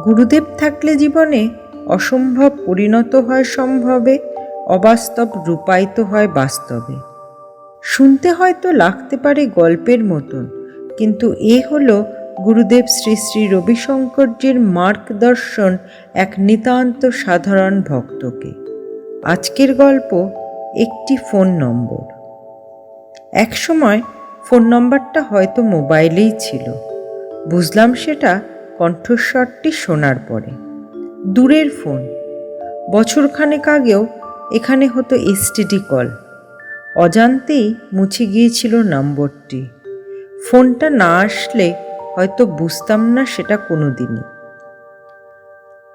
গুরুদেব থাকলে জীবনে অসম্ভব পরিণত হয় সম্ভবে, অবাস্তব রূপায়িত হয় বাস্তবে। শুনতে হয়তো লাগতে পারে গল্পের মতন, কিন্তু এ হলো গুরুদেব শ্রী শ্রী রবিশঙ্করজির মার্গদর্শন এক নিতান্ত সাধারণ ভক্তকে। আজকের গল্প একটি ফোন নম্বর। এক সময় ফোন নম্বরটা হয়তো মোবাইলেই ছিল, বুঝলাম সেটা কণ্ঠস্বরটি শোনার পরে। দূরের ফোন, বছরখানেক আগেও এখানে হতো এসটিডি কল। অজান্তেই মুছে গিয়েছিল নম্বরটি। ফোনটা না আসলে হয়তো বুঝতাম না সেটা কোনো দিনই।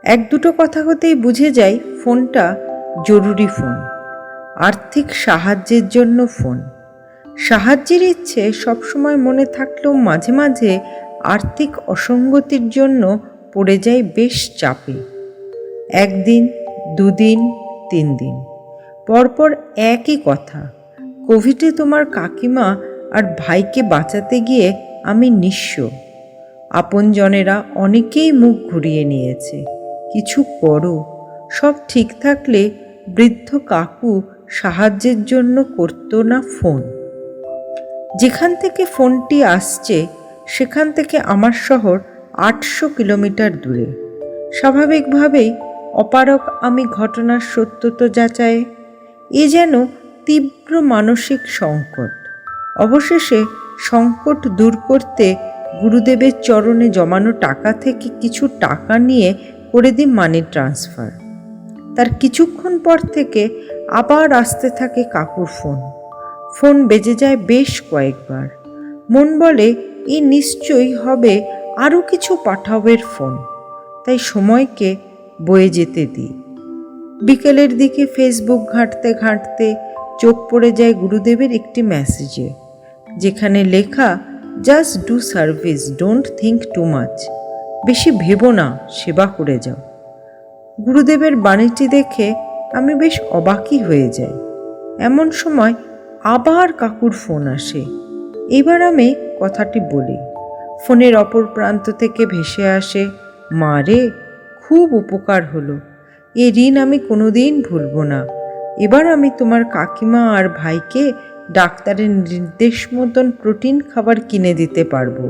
এক দুটো কথা হতেই বুঝে যাই ফোনটা জরুরি ফোন, আর্থিক সাহায্যের জন্য ফোন। সাহায্যের ইচ্ছে সবসময় মনে থাকলেও মাঝে মাঝে আর্থিক অসঙ্গতির জন্য পড়ে যাই বেশ চাপে। একদিন, দুদিন, 3 দিন পরপর একই কথা, কোভিডে তোমার কাকিমা আর ভাইকে বাঁচাতে গিয়ে আমি নিঃস্ব। আপনজনেরা অনেকেই মুখ ঘুরিয়ে নিয়েছে, কিছু করো। সব ঠিক থাকলে বৃদ্ধ কাকু সাহায্যের জন্য করতো না ফোন। যেখান থেকে ফোনটি আসছে সেখান থেকে আমার শহর 800 কিলোমিটার দূরে। স্বাভাবিকভাবেই অপারগ আমি ঘটনার সত্যতা যাচাইয়ে। এ যেন তীব্র মানসিক সংকট। অবশেষে সংকট দূর করতে গুরুদেবের চরণে জমানো টাকা থেকে কিছু টাকা নিয়ে করে দিই মানি ট্রান্সফার। তার কিছুক্ষণ পর থেকে আবার আসতে থাকে কাকুর ফোন। ফোন বেজে যায় বেশ কয়েকবার। মন বলে এই নিশ্চয়ই হবে আরও কিছু পাঠাবের ফোন, তাই সময়কে বয়ে যেতে দিই। বিকেলের দিকে ফেসবুক ঘাঁটতে ঘাঁটতে চোখ পড়ে যায় গুরুদেবের একটি মেসেজে, যেখানে লেখা just do service, don't think too much. বেশি ভেবো না, সেবা করে যাও। গুরুদেবের বাণীটি দেখে আমি বেশ অবাকই হয়ে যাই। এমন সময় আবার কাকুর ফোন আসে। এবার আমি কথাটি বলি। ফোনের অপর প্রান্ত থেকে ভেসে আসে, মা রে, খুব উপকার হলো। এ ঋণ আমি কোনোদিন ভুলব না। এবার আমি তোমার কাকিমা আর ভাইকে ডাক্তারের নির্দেশ মতন প্রোটিন খাবার কিনে দিতে পারবো।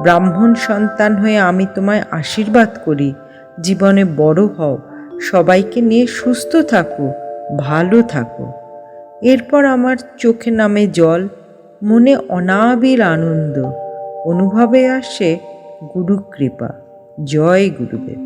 ব্রাহ্মণ সন্তান হয়ে আমি তোমায় আশীর্বাদ করি, জীবনে বড় হও, সবাইকে নিয়ে সুস্থ থাকো, ভালো থাকো। এরপর আমার চোখে নামে জল, মনে অনাবিল আনন্দ, অনুভবে আসে গুরু কৃপা। জয় গুরুদেব।